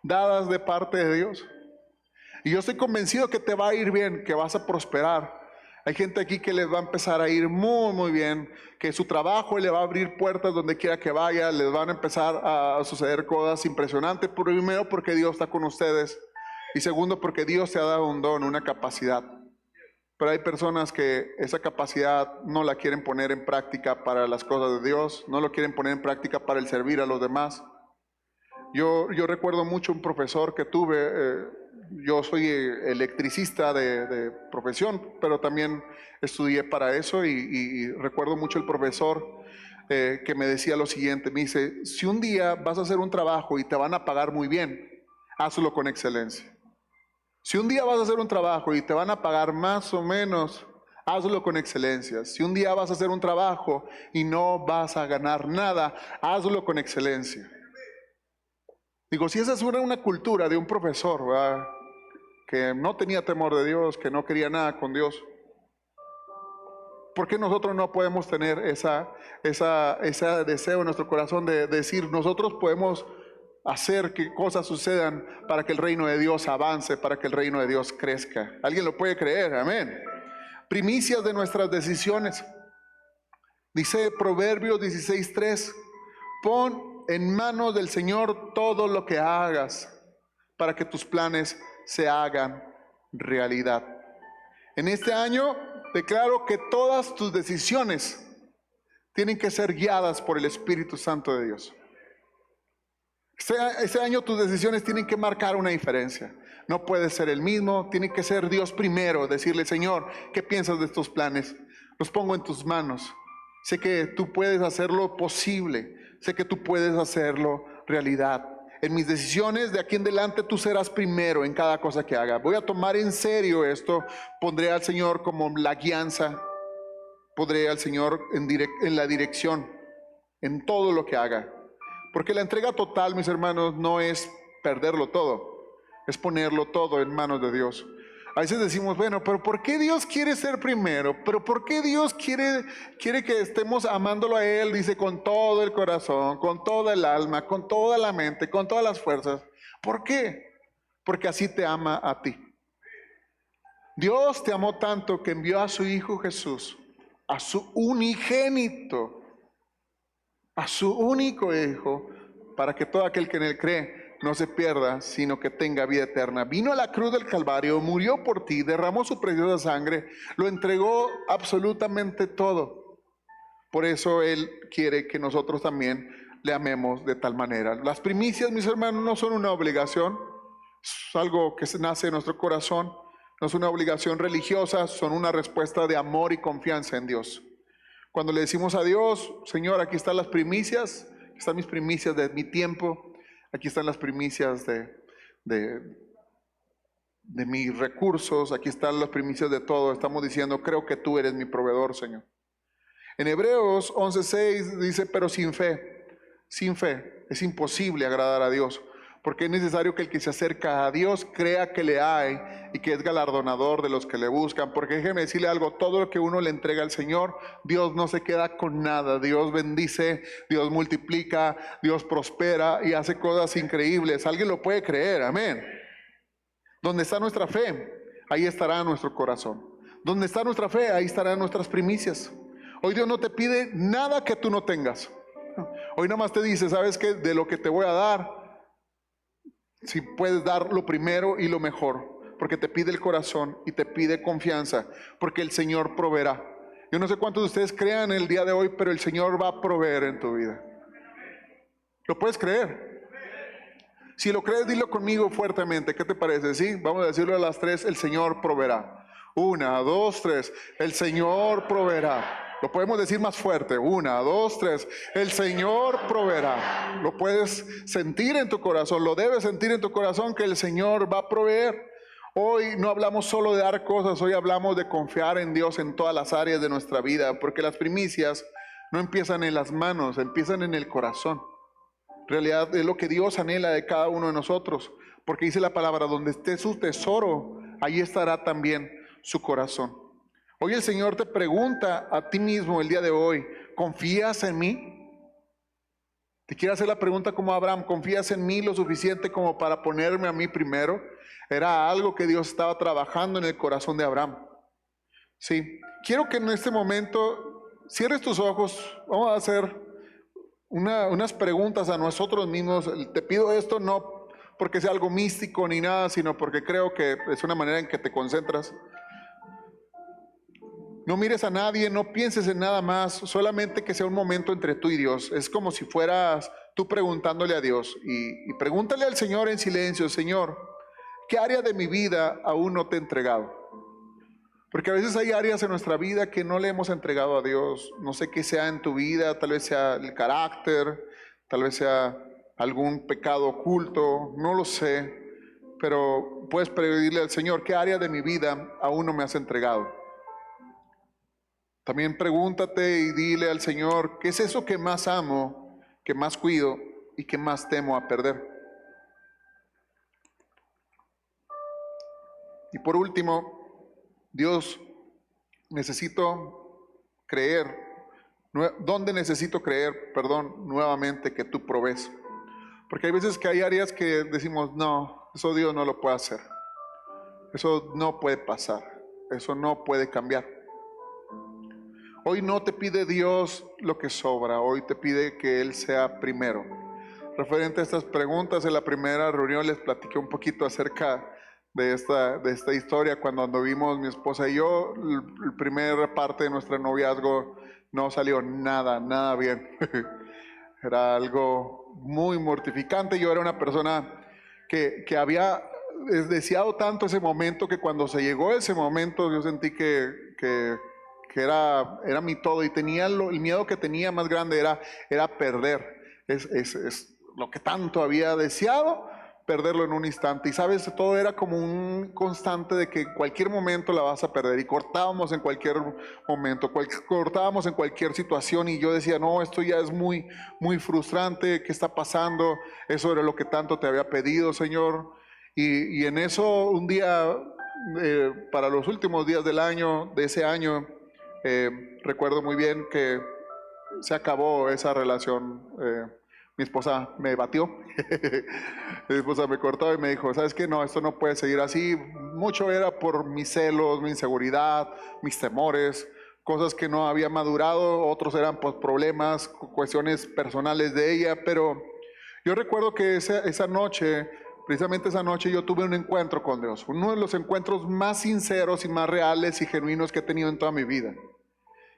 dadas de parte de Dios? Y yo estoy convencido que te va a ir bien, que vas a prosperar. Hay gente aquí que les va a empezar a ir muy, muy bien, que su trabajo le va a abrir puertas donde quiera que vaya, les van a empezar a suceder cosas impresionantes. Primero, porque Dios está con ustedes, y segundo, porque Dios te ha dado un don, una capacidad. Pero hay personas que esa capacidad no la quieren poner en práctica para las cosas de Dios, no lo quieren poner en práctica para el servir a los demás. Yo recuerdo mucho un profesor que tuve. Yo soy electricista de profesión, pero también estudié para eso, y recuerdo mucho el profesor que me decía lo siguiente. Me dice: si un día vas a hacer un trabajo y te van a pagar muy bien, hazlo con excelencia. Si un día vas a hacer un trabajo y te van a pagar más o menos, hazlo con excelencia. Si un día vas a hacer un trabajo y no vas a ganar nada, hazlo con excelencia. Digo, si esa es una cultura de un profesor, ¿verdad?, que no tenía temor de Dios, que no quería nada con Dios, ¿por qué nosotros no podemos tener ese deseo en nuestro corazón de decir, nosotros podemos hacer que cosas sucedan para que el reino de Dios avance, para que el reino de Dios crezca? ¿Alguien lo puede creer? Amén. Primicias de nuestras decisiones. Dice Proverbios 16:3, pon en manos del Señor todo lo que hagas para que tus planes se hagan realidad. En este año declaro que todas tus decisiones tienen que ser guiadas por el Espíritu Santo de Dios. Este año tus decisiones tienen que marcar una diferencia. No puede ser el mismo, tiene que ser Dios primero. Decirle: Señor, ¿qué piensas de estos planes? Los pongo en tus manos. Sé que tú puedes hacerlo posible. Sé que tú puedes hacerlo realidad. En mis decisiones de aquí en adelante tú serás primero en cada cosa que haga. Voy a tomar en serio esto. Pondré al Señor como la guianza. Pondré al Señor en la dirección, en todo lo que haga. Porque la entrega total, mis hermanos, no es perderlo todo, es ponerlo todo en manos de Dios. A veces decimos, bueno, pero ¿por qué Dios quiere ser primero? ¿Pero por qué Dios quiere que estemos amándolo a Él? Dice, con todo el corazón, con toda el alma, con toda la mente, con todas las fuerzas. ¿Por qué? Porque así te ama a ti. Dios te amó tanto que envió a su Hijo Jesús, a su unigénito, a su único Hijo, para que todo aquel que en Él cree no se pierda, sino que tenga vida eterna. Vino a la cruz del Calvario, murió por ti, derramó su preciosa sangre, lo entregó absolutamente todo. Por eso Él quiere que nosotros también le amemos de tal manera. Las primicias, mis hermanos, no son una obligación, es algo que nace en nuestro corazón, no es una obligación religiosa, son una respuesta de amor y confianza en Dios. Cuando le decimos a Dios, Señor, aquí están las primicias, aquí están mis primicias de mi tiempo, aquí están las primicias de mis recursos, aquí están las primicias de todo. Estamos diciendo, creo que tú eres mi proveedor, Señor. En Hebreos 11:6 dice, pero sin fe es imposible agradar a Dios, porque es necesario que el que se acerca a Dios crea que le hay y que es galardonador de los que le buscan. Porque déjeme decirle algo, todo lo que uno le entrega al Señor, Dios no se queda con nada. Dios bendice, Dios multiplica, Dios prospera y hace cosas increíbles. ¿Alguien lo puede creer? Amén. Donde está nuestra fe, ahí estará nuestro corazón. Donde está nuestra fe, ahí estarán nuestras primicias. Hoy Dios no te pide nada que tú no tengas. Hoy nomás te dice, ¿sabes qué? De lo que te voy a dar, si puedes dar lo primero y lo mejor, porque te pide el corazón y te pide confianza, porque el Señor proveerá. Yo no sé cuántos de ustedes crean el día de hoy, pero el Señor va a proveer en tu vida. ¿Lo puedes creer? Si lo crees, dilo conmigo fuertemente. ¿Qué te parece? ¿Sí? Vamos a decirlo a las 3, el Señor proveerá. 1, 2, 3, el Señor proveerá. Lo podemos decir más fuerte. 1, 2, 3. El Señor proveerá. Lo puedes sentir en tu corazón. Lo debes sentir en tu corazón que el Señor va a proveer. Hoy no hablamos solo de dar cosas. Hoy hablamos de confiar en Dios en todas las áreas de nuestra vida. Porque las primicias no empiezan en las manos, empiezan en el corazón. En realidad es lo que Dios anhela de cada uno de nosotros. Porque dice la palabra, donde esté su tesoro, ahí estará también su corazón. Hoy el Señor te pregunta a ti mismo el día de hoy, ¿confías en mí? Te quiero hacer la pregunta como Abraham, ¿confías en mí lo suficiente como para ponerme a mí primero? Era algo que Dios estaba trabajando en el corazón de Abraham. Sí, quiero que en este momento cierres tus ojos, vamos a hacer unas preguntas a nosotros mismos. Te pido esto no porque sea algo místico ni nada, sino porque creo que es una manera en que te concentras. No mires a nadie, no pienses en nada más, solamente que sea un momento entre tú y Dios. Es como si fueras tú preguntándole a Dios y pregúntale al Señor en silencio, Señor, ¿qué área de mi vida aún no te he entregado? Porque a veces hay áreas en nuestra vida que no le hemos entregado a Dios. No sé qué sea en tu vida, tal vez sea el carácter, tal vez sea algún pecado oculto, no lo sé. Pero puedes pedirle al Señor, ¿qué área de mi vida aún no me has entregado? También pregúntate y dile al Señor, ¿qué es eso que más amo, que más cuido y que más temo a perder? Y por último, Dios, necesito creer, ¿dónde necesito creer, nuevamente que tú provees? Porque hay veces que hay áreas que decimos, no, eso Dios no lo puede hacer, eso no puede pasar, eso no puede cambiar. Hoy no te pide Dios lo que sobra, hoy te pide que Él sea primero. Referente a estas preguntas, en la primera reunión les platiqué un poquito acerca de esta historia. Cuando anduvimos mi esposa y yo, la primera parte de nuestro noviazgo no salió nada bien. Era algo muy mortificante. Yo era una persona que había deseado tanto ese momento, que cuando se llegó ese momento yo sentí que era mi todo, y tenía el miedo que tenía más grande era perder. lo que tanto había deseado, perderlo en un instante. Y sabes, todo era como un constante de que en cualquier momento la vas a perder, y cortábamos en cualquier momento, cortábamos en cualquier situación, y yo decía, no, esto ya es muy, muy frustrante, ¿qué está pasando? Eso era lo que tanto te había pedido, Señor. Y en eso un día, para los últimos días del año, de ese año, recuerdo muy bien que se acabó esa relación. Mi esposa me batió, mi esposa me cortó y me dijo, ¿sabes qué? No, esto no puede seguir así. Mucho era por mis celos, mi inseguridad, mis temores, cosas que no había madurado, otros eran pues problemas, cuestiones personales de ella, pero yo recuerdo que esa noche, precisamente esa noche, yo tuve un encuentro con Dios, uno de los encuentros más sinceros y más reales y genuinos que he tenido en toda mi vida.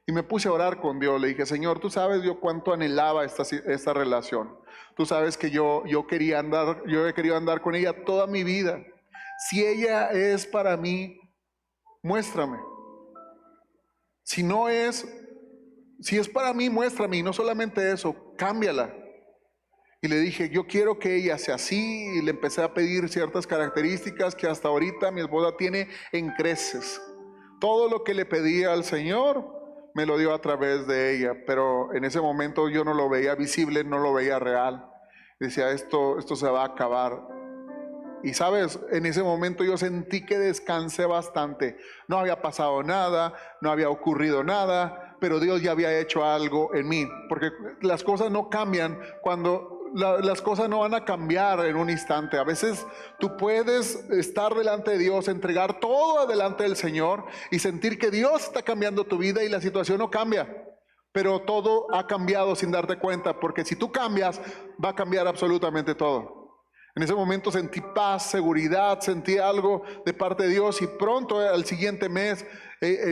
Y me puse a orar con Dios, le dije, Señor, tú sabes yo cuánto anhelaba esta relación. Tú sabes que yo he querido andar con ella toda mi vida. Si ella es para mí, muéstrame. Si no es, si es para mí, muéstrame. Y no solamente eso, cámbiala. Y le dije, yo quiero que ella sea así. Y le empecé a pedir ciertas características que hasta ahorita mi esposa tiene en creces. Todo lo que le pedía al Señor me lo dio a través de ella, pero en ese momento yo no lo veía visible, no lo veía real. Decía, esto se va a acabar. Y sabes, en ese momento yo sentí que descansé bastante. No había pasado nada, no había ocurrido nada, pero Dios ya había hecho algo en mí, porque las cosas no cambian cuando... Las cosas no van a cambiar en un instante. A veces tú puedes estar delante de Dios, entregar todo delante del Señor y sentir que Dios está cambiando tu vida y la situación no cambia. Pero todo ha cambiado sin darte cuenta, porque si tú cambias, va a cambiar absolutamente todo. En ese momento sentí paz, seguridad, sentí algo de parte de Dios, y pronto al siguiente mes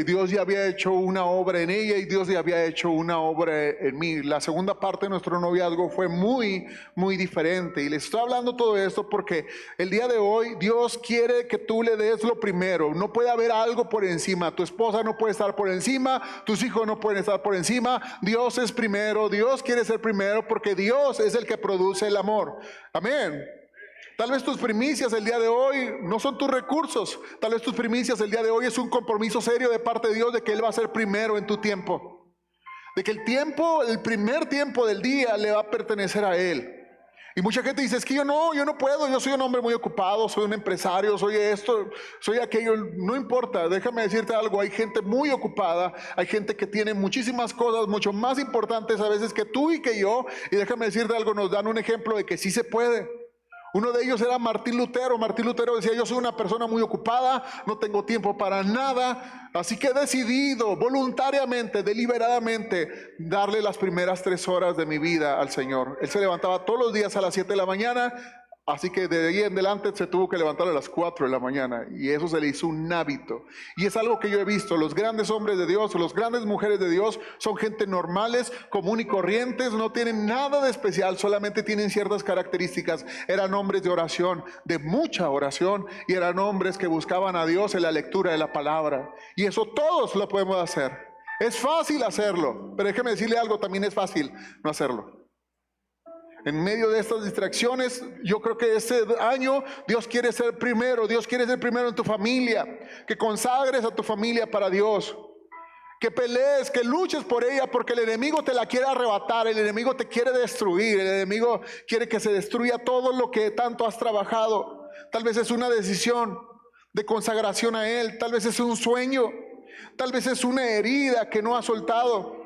Dios ya había hecho una obra en ella y Dios ya había hecho una obra en mí. La segunda parte de nuestro noviazgo fue muy, muy diferente, y les estoy hablando todo esto porque el día de hoy Dios quiere que tú le des lo primero. No puede haber algo por encima. Tu esposa no puede estar por encima, tus hijos no pueden estar por encima. Dios es primero, Dios quiere ser primero, porque Dios es el que produce el amor. Amén. Tal vez tus primicias el día de hoy no son tus recursos. Tal vez tus primicias el día de hoy es un compromiso serio de parte de Dios de que Él va a ser primero en tu tiempo. De que el primer tiempo del día le va a pertenecer a Él. Y mucha gente dice, es que yo no puedo, yo soy un hombre muy ocupado, soy un empresario, soy esto, soy aquello. No importa, déjame decirte algo, hay gente muy ocupada, hay gente que tiene muchísimas cosas mucho más importantes a veces que tú y que yo. Y déjame decirte algo, nos dan un ejemplo de que sí se puede. Uno de ellos era Martín Lutero. Martín Lutero decía, yo soy una persona muy ocupada, no tengo tiempo para nada, así que he decidido voluntariamente, deliberadamente, darle las primeras 3 horas de mi vida al Señor. Él se levantaba todos los días a las 7 de la mañana, así que de ahí en adelante se tuvo que levantar a las 4 de la mañana, y eso se le hizo un hábito. Y es algo que yo he visto, los grandes hombres de Dios, las grandes mujeres de Dios, son gente normales, común y corrientes, no tienen nada de especial, solamente tienen ciertas características. Eran hombres de oración, de mucha oración, y eran hombres que buscaban a Dios en la lectura de la palabra. Y eso todos lo podemos hacer. Es fácil hacerlo, pero déjeme decirle algo, también es fácil no hacerlo. En medio de estas distracciones, yo creo que este año Dios quiere ser primero. Dios quiere ser primero en tu familia. Que consagres a tu familia para Dios. Que pelees, que luches por ella, porque el enemigo te la quiere arrebatar. El enemigo te quiere destruir. El enemigo quiere que se destruya todo lo que tanto has trabajado. Tal vez es una decisión de consagración a Él. Tal vez es un sueño. Tal vez es una herida que no has soltado.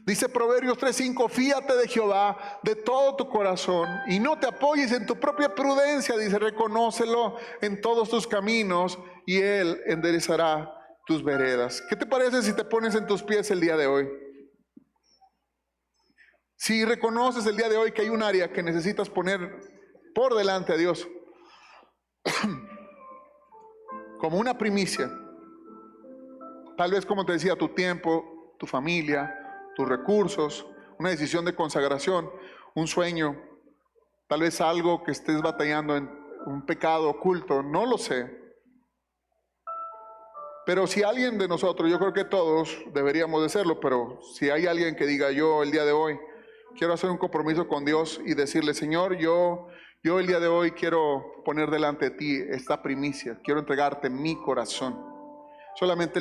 Dice Proverbios 3:5, fíate de Jehová de todo tu corazón y no te apoyes en tu propia prudencia. Dice, reconócelo en todos tus caminos y Él enderezará tus veredas. ¿Qué te parece si te pones en tus pies el día de hoy? Si reconoces el día de hoy que hay un área que necesitas poner por delante a Dios como una primicia, tal vez, como te decía, tu tiempo, tu familia, tus recursos, una decisión de consagración, un sueño, tal vez algo que estés batallando en un pecado oculto, no lo sé. Pero si alguien de nosotros, yo creo que todos deberíamos de serlo, pero si hay alguien que diga, yo el día de hoy quiero hacer un compromiso con Dios y decirle, Señor, yo el día de hoy quiero poner delante de ti esta primicia, quiero entregarte mi corazón. Solamente